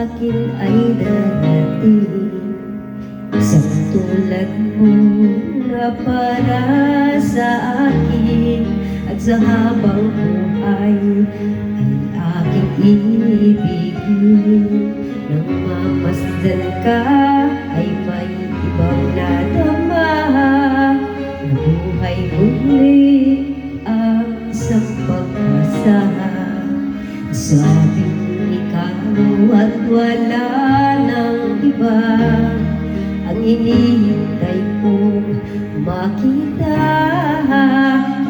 akin ay darating, isang tulad mo na para sa akin, at sa habang buhay ay aking ibigin. Nang mamasdan ka ay may ibang nadama, nabuhay muli ang isang pag-asa. Sabing ikaw at wala nang iba ang hinihintay kong makita.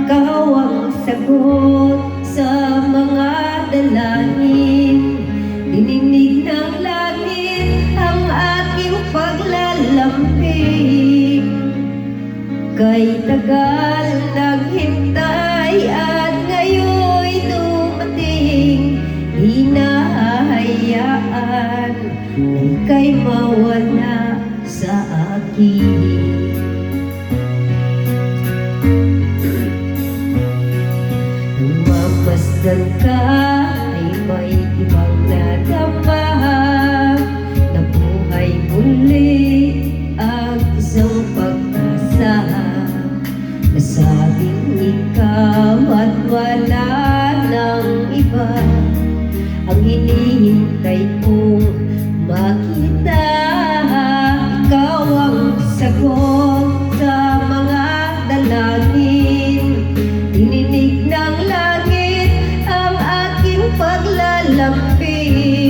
Ikaw ang sagot sa mga dalangin, dininig ng langit ang aking paglalambing. Kay tagal naghintay at ngayon'y dumating, di nahahayaan na ika'y mawala sa akin. Nung mamasdan ka ay may ibang nadama, nabuhay muli ang isang pag-asa. Nasabing ikaw at wala nang iba ang hinihintay kong makita. Ikaw ang sagot sa mga dalangin, dininig ng langit ang aking paglalambing.